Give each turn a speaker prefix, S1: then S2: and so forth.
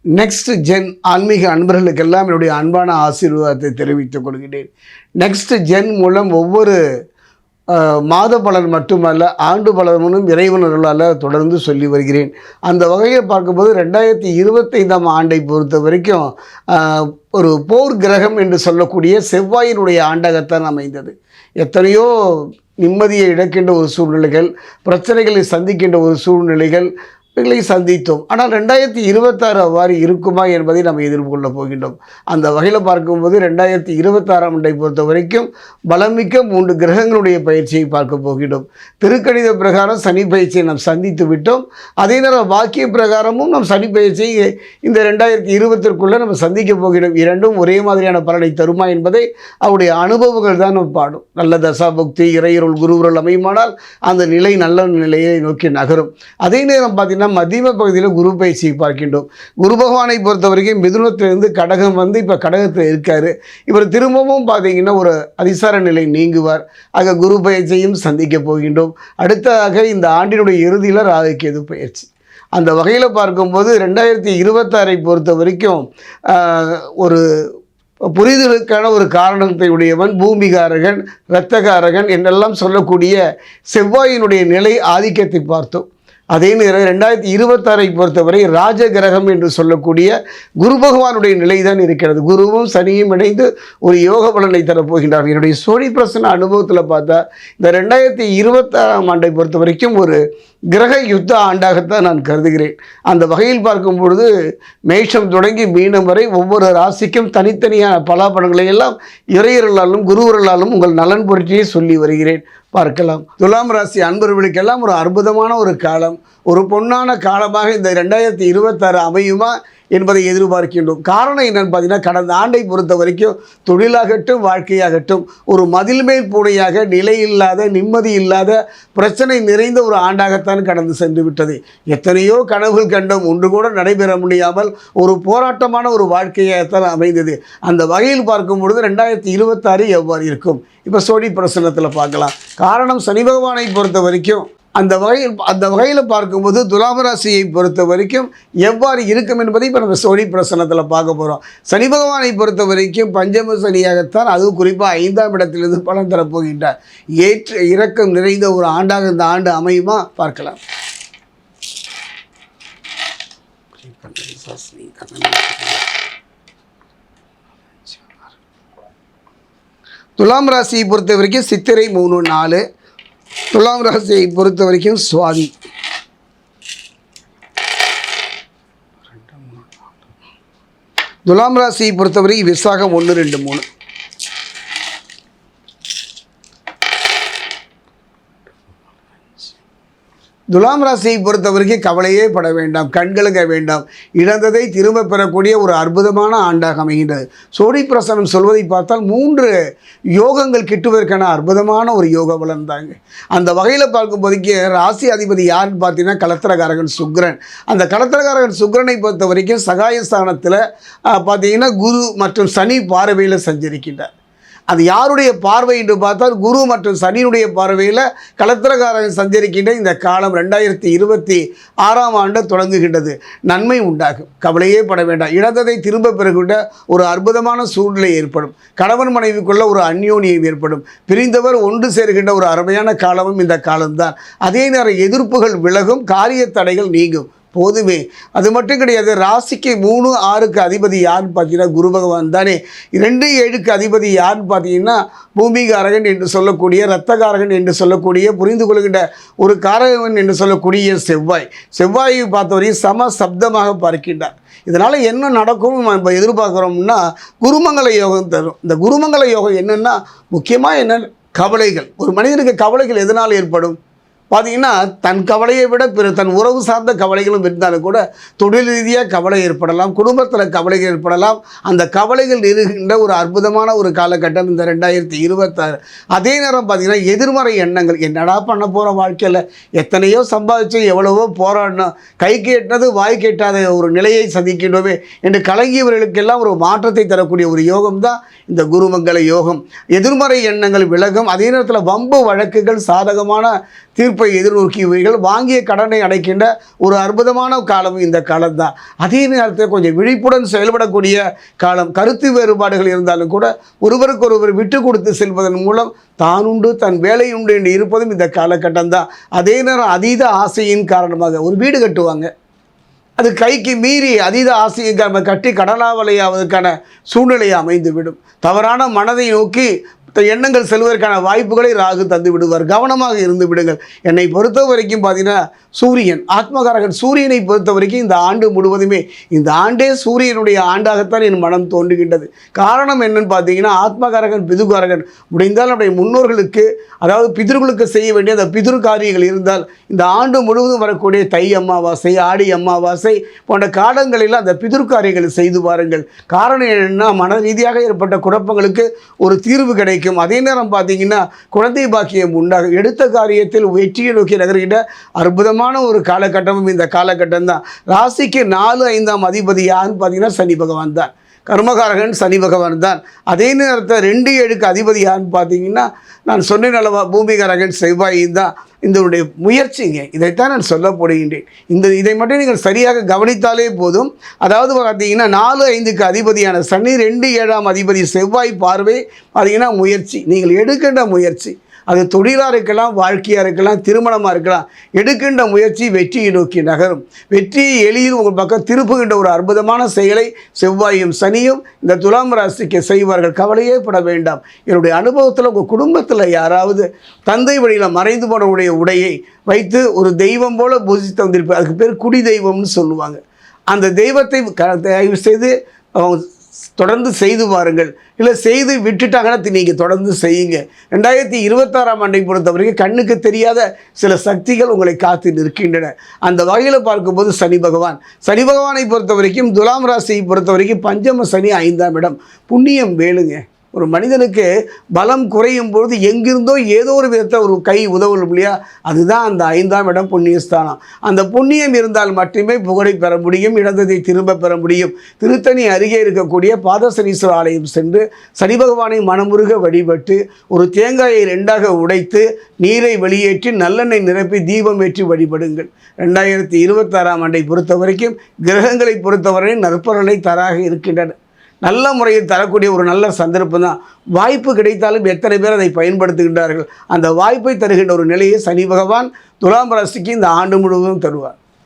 S1: Next gen ஆன்மீக அன்பர்களுக்கெல்லாம் என்னுடைய அன்பான ஆசீர்வாதத்தை தெரிவித்துக் கொள்கிறேன். நெக்ஸ்ட் ஜென் மூலம் ஒவ்வொரு மாத பலன் மட்டுமல்ல, ஆண்டு பலனும் இறைவன் அருளால் தொடர்ந்து சொல்லி வருகிறேன். அந்த வகையில் பார்க்கும்போது 2025ஆம் ஆண்டை பொறுத்த வரைக்கும் ஒரு போர் கிரகம் என்று சொல்லக்கூடிய செவ்வாயினுடைய ஆண்டாகத்தான் அமைந்தது. எத்தனையோ நிம்மதியை இழக்கின்ற ஒரு சூழ்நிலைகள், பிரச்சனைகளை சந்திக்கின்ற ஒரு சூழ்நிலைகள் இவைகளை சந்தித்தோம். ஆனால் 2026 அவ்வாறு இருக்குமா என்பதை நம்ம எதிர்கொள்ள போகின்றோம். அந்த வகையில் பார்க்கும்போது 2026ஆம் ஆண்டை பொறுத்த வரைக்கும் பலமிக்க 3 கிரகங்களுடைய பயிற்சியை பார்க்க போகின்றோம். திருக்கணித பிரகாரம் சனி பயிற்சியை நாம் சந்தித்து விட்டோம். அதே நேரம் வாக்கிய பிரகாரமும் நம் சனி பயிற்சியை இந்த 2020க்குள்ளே நம்ம சந்திக்க போகின்றோம். இரண்டும் ஒரே மாதிரியான பலனை தருமா என்பதை அவருடைய அனுபவங்கள் தான் நம்ம பாடும். நல்ல தசாபக்தி இறையருள் குருவுருள் அமையுமானால் அந்த நிலை நல்ல நிலையை நோக்கி நகரும். அதே நேரம் பார்த்தீங்கன்னா மத்தியம பகுதியில் குரு பயிற்சியை பார்க்கின்றோம். குரு பகவானை பொறுத்த வரைக்கும் மிதுனத்திலிருந்து கடகம் வந்து இப்போ கடகத்தில் இருக்கார். இவர் திரும்பவும் பார்த்தீங்கன்னா ஒரு அதிசார நிலை நீங்குவார். ஆக குரு பயிற்சியையும் சந்திக்க போகின்றோம். அடுத்ததாக இந்த ஆண்டினுடைய இறுதியில் ராகு கேது பயிற்சி. அந்த வகையில் பார்க்கும்போது 2026ஐ பொறுத்த வரைக்கும் ஒரு புரிதலுக்கான ஒரு காரணத்தை உடையவன், பூமிகாரகன், இரத்தகாரகன் என்றெல்லாம் சொல்லக்கூடிய செவ்வாயினுடைய நிலை ஆதிக்கத்தை பார்த்தோம். அதே நேரம் 2026ஐ பொறுத்தவரை ராஜ கிரகம் என்று சொல்லக்கூடிய குரு பகவானுடைய நிலை தான் இருக்கிறது. குருவும் சனியும் இணைந்து ஒரு யோக பலனை தரப்போகின்றார். என்னுடைய சோழி பிரசன அனுபவத்தில் பார்த்தா இந்த 2026ஆம் ஆண்டை பொறுத்த வரைக்கும் ஒரு கிரக யுத்த ஆண்டாகத்தான் நான் கருதுகிறேன். அந்த வகையில் பார்க்கும் பொழுது மேஷம் தொடங்கி மீனம் வரை ஒவ்வொரு ராசிக்கும் தனித்தனியான பலாபலன்களை எல்லாம் இறையர்களாலும் குருவர்களாலும் உங்கள் நலன் பொருட்டியே சொல்லி வருகிறேன். பார்க்கலாம். துலாம் ராசி அன்பர்களுக்கெல்லாம் ஒரு அற்புதமான ஒரு காலம், ஒரு பொன்னான காலமாக இந்த 2026 அமையுமா என்பதை எதிர்பார்க்கின்றோம். காரணம் என்னன்னு பார்த்தீங்கன்னா, கடந்த ஆண்டை பொறுத்த வரைக்கும் தொழிலாகட்டும் வாழ்க்கையாகட்டும் ஒரு மதில் மேல் பூனையாக நிலை இல்லாத நிம்மதி இல்லாத பிரச்சனை நிறைந்த ஒரு ஆண்டாகத்தான் கடந்து சென்று விட்டது. எத்தனையோ கனவுகள் கண்டோம், ஒன்று கூட நடைபெற முடியாமல் ஒரு போராட்டமான ஒரு வாழ்க்கையாகத்தான் அமைந்தது. அந்த வகையில் பார்க்கும் பொழுது 2026 எவ்வாறு இருக்கும் இப்போ சோழி பிரசனத்தில் பார்க்கலாம். காரணம் சனி பகவானை பொறுத்த வரைக்கும் அந்த வகையில் பார்க்கும்போது துலாம் ராசியை பொறுத்த வரைக்கும் எவ்வாறு இருக்கும் என்பதை இப்போ நம்ம சோழி பிரசனத்தில் பார்க்க போகிறோம். சனி பகவானை பொறுத்த வரைக்கும் பஞ்சம சனியாகத்தான், அதுவும் குறிப்பாக 5ஆம் இடத்திலிருந்து பலன் தரப்போகின்றார். ஏற்ற இறக்கம் நிறைந்த ஒரு ஆண்டாக இந்த ஆண்டு அமையுமா பார்க்கலாம். துலாம் ராசியை பொறுத்த வரைக்கும் சித்திரை 3, 4. துலாம் ராசியை பொறுத்த வரைக்கும் சுவாதி. துலாம் ராசியை பொறுத்தவரை விசாகம் 1, 2, 3. துலாம் ராசியை பொறுத்த வரைக்கும் கவலையே பட வேண்டாம், கண்களுக்க வேண்டாம். இழந்ததை திரும்ப பெறக்கூடிய ஒரு அற்புதமான ஆண்டாக அமைகின்றது. சோழி பிரசனம் சொல்வதை பார்த்தால் 3 யோகங்கள் கிட்டுவதற்கான அற்புதமான ஒரு யோக பலன் தாங்க. அந்த வகையில் பார்க்கும்போதைக்கு ராசி அதிபதி யாருன்னு பார்த்தீங்கன்னா கலத்திரகாரகன் சுக்கிரன். அந்த கலத்திரகாரகன் சுக்கிரனை பொறுத்த வரைக்கும் சகாயஸ்தானத்தில் பார்த்தீங்கன்னா குரு மற்றும் சனி பார்வையில் சஞ்சரிக்கின்றார். அது யாருடைய பார்வை என்று பார்த்தால் குரு மற்றும் சனியினுடைய பார்வையில் கலத்திரகாரன் சஞ்சரிக்கின்ற இந்த காலம் 2026ஆம் ஆண்டு தொடங்குகின்றது. நன்மை உண்டாகும், கவலையே பட வேண்டாம். இழந்ததை திரும்ப பெறுகின்ற ஒரு அற்புதமான சூழ்நிலை ஏற்படும். கணவன் மனைவிக்குள்ள ஒரு அந்யோன்யம் ஏற்படும். பிரிந்தவர் ஒன்று சேர்கின்ற ஒரு அருமையான காலமும் இந்த காலம்தான். அதே நேரம் எதிர்ப்புகள் விலகும், காரிய தடைகள் நீங்கும். போதுமே. அது மட்டும் கிடையாது. ராசிக்கு 3, 6க்கு அதிபதி யாருன்னு பார்த்தீங்கன்னா குரு பகவான் தானே. 2, 7க்கு அதிபதி யாருன்னு பார்த்தீங்கன்னா பூமிகாரகன் என்று சொல்லக்கூடிய, இரத்தகாரகன் என்று சொல்லக்கூடிய, புரிந்து கொள்கின்ற ஒரு காரகன் என்று சொல்லக்கூடிய செவ்வாயை பார்த்தவரையும் சம சப்தமாக பார்க்கின்றார். இதனால் என்ன நடக்கும் நம்ம எதிர்பார்க்குறோம்னா குருமங்கல யோகம் தரும். இந்த குருமங்கல யோகம் என்னென்னா முக்கியமாக என்ன, கவலைகள். ஒரு மனிதனுக்கு கவலைகள் எதனால் ஏற்படும் பார்த்தீங்கன்னா, தன் கவலையை விட தன் உறவு சார்ந்த கவலைகளும் இருந்தாலும் கூட தொழில் ரீதியாக கவலை ஏற்படலாம், குடும்பத்தில் கவலைகள் ஏற்படலாம். அந்த கவலைகள் இருக்கின்ற ஒரு அற்புதமான ஒரு காலகட்டம் இந்த 2026. அதே நேரம் பார்த்திங்கன்னா எதிர்மறை எண்ணங்கள், என்னடா பண்ண போகிற வாழ்க்கையில், எத்தனையோ சம்பாதிச்சு எவ்வளவோ போராடணும், கை கேட்டது வாய் கேட்டாத ஒரு நிலையை சந்திக்கின்றோமே என்று கலங்கியவர்களுக்கெல்லாம் ஒரு மாற்றத்தை தரக்கூடிய ஒரு யோகம் தான் இந்த குருமங்கல யோகம். எதிர்மறை எண்ணங்கள் விலகும். அதே நேரத்தில் வம்பு வழக்குகள் சாதகமான தீர்ப்பு வாய்ப்பை எதிர்நோக்கியவர்கள் வாங்கிய கடனை அடைக்கின்ற ஒரு அற்புதமான காலம் இந்த காலம்தான். அதே நேரத்தில் கொஞ்சம் விழிப்புடன் செயல்படக்கூடிய காலம். கருத்து வேறுபாடுகள் இருந்தாலும் கூட ஒருவருக்கொருவர் விட்டு கொடுத்து செல்வதன் மூலம் தான் உண்டு தன் வேலை உண்டு என்று இருப்பதும் இந்த காலகட்டம் தான். அதே நேரம் அதீத ஆசையின் காரணமாக ஒரு வீடு கட்டுவாங்க, அது கைக்கு மீறி அதீத ஆசையை கட்டி கடனாவலையாவதற்கான சூழ்நிலையை அமைந்துவிடும். தவறான மனதை நோக்கி எண்ணங்கள் செல்வதற்கான வாய்ப்புகளை ராகு தந்து விடுவார். கவனமாக இருந்து விடுங்கள். என்னை பொறுத்த வரைக்கும் பார்த்தீங்கன்னா சூரியன் ஆத்மகாரகன், சூரியனை பொறுத்த வரைக்கும் இந்த ஆண்டு முழுவதுமே, இந்த ஆண்டே சூரியனுடைய ஆண்டாகத்தான் என் மனம் தோன்றுகின்றது. காரணம் என்னன்னு பார்த்தீங்கன்னா ஆத்மகாரகன் பிதுகாரகன். முடிந்தால் நம்முடைய முன்னோர்களுக்கு, அதாவது பிதர்களுக்கு செய்ய வேண்டிய அந்த பிதுர் காரியங்கள் இருந்தால் இந்த ஆண்டு முழுவதும் வரக்கூடிய தை அமாவாசை, ஆடி அமாவாசை போன்ற காலங்களில் அந்த பிதுர் காரியங்களை செய்து பாருங்கள். காரணம் என்னென்னா மன ரீதியாக ஏற்பட்ட குழப்பங்களுக்கு ஒரு தீர்வு கிடைக்கும். அதே நேரம் பார்த்தீங்கன்னா குழந்தை பாக்கியம் உண்டாக எடுத்த காரியத்தில் வெற்றியை நோக்கி நகர்கின்ற அற்புதமான ஒரு காலகட்டமும் இந்த காலகட்டம் தான். ராசிக்கு 4, 5ஆம் அதிபதி யாருன்னு பார்த்தீங்கன்னா சனி பகவான் தான். கர்மகாரகன் சனி பகவான் தான். அதே நேரத்தில் 2, 7க்கு அதிபதி யாருன்னு பார்த்தீங்கன்னா நான் சொன்னேன் அல்லவா, பூமிகாரகன் செவ்வாய் தான். இதனுடைய முயற்சிங்க, இதைத்தான் நான் சொல்ல போடுகின்றேன். இதை மட்டும் நீங்கள் சரியாக கவனித்தாலே போதும். அதாவது பார்த்தீங்கன்னா 4, 5க்கு அதிபதியான சனி, 2, 7ஆம் அதிபதி செவ்வாய் பார்வை பார்த்தீங்கன்னா முயற்சி. நீங்கள் எடுக்கின்ற முயற்சி, அது தொழிலாக இருக்கலாம், வாழ்க்கையாக இருக்கலாம், திருமணமாக இருக்கலாம், எடுக்கின்ற முயற்சி வெற்றியை நோக்கி நகரும். வெற்றியை எளிதில் உங்கள் பக்கம் திருப்புகின்ற ஒரு அற்புதமான செயலை செவ்வாயும் சனியும் இந்த துலாம் ராசிக்கு செய்வார்கள். கவலையே பட வேண்டாம். என்னுடைய அனுபவத்தில் உங்கள் குடும்பத்தில் யாராவது தந்தை வழியில் மறைந்து போனவுடைய உடையை வைத்து ஒரு தெய்வம் போல பூஜித்து வந்திருப்பார். அதுக்கு பேர் குடி தெய்வம்னு சொல்லுவாங்க. அந்த தெய்வத்தை தயவு செய்து தொடர்ந்து செய்து பாருங்கள். இல்லை செய்து விட்டுட்டாங்கன்னா நீங்கள் தொடர்ந்து செய்யுங்க. 2026ஆம் ஆண்டை பொறுத்த வரைக்கும் கண்ணுக்கு தெரியாத சில சக்திகள் உங்களை காத்து நிற்கின்றன. அந்த வகையில் பார்க்கும்போது சனி பகவானை பொறுத்த வரைக்கும் துலாம் ராசியை பொறுத்த வரைக்கும் பஞ்சம சனி 5ஆம் இடம். புண்ணியம் வேலுங்க. ஒரு மனிதனுக்கு பலம் குறையும் பொழுது எங்கிருந்தோ ஏதோ ஒரு விதத்தில் ஒரு கை உதவும் இல்லையா, அதுதான் அந்த 5ஆம் இடம் புண்ணியஸ்தானம். அந்த புண்ணியம் இருந்தால் மட்டுமே புகழை பெற முடியும், இழந்ததை திரும்ப பெற முடியும். திருத்தணி அருகே இருக்கக்கூடிய பாதசனீஸ்வரர் ஆலயம் சென்று சனி பகவானை மனமுருக வழிபட்டு ஒரு தேங்காயை 2ஆக உடைத்து நீரை வெளியேற்றி நல்லெண்ணெய் நிரப்பி தீபம் ஏற்றி வழிபடுங்கள். 2026ஆம் ஆண்டை பொறுத்த வரைக்கும் கிரகங்களை பொறுத்தவரை நற்பலனை தராக இருக்கின்றன. நல்ல முறையில் தரக்கூடிய ஒரு நல்ல சந்தர்ப்பம் தான். வாய்ப்பு கிடைத்தாலும் எத்தனை பேர் அதை பயன்படுத்துகின்றார்கள்? அந்த வாய்ப்பை தருகின்ற ஒரு நிலையை சனி பகவான் துலாம் ராசிக்கு இந்த ஆண்டு முழுவதும் தருவார்.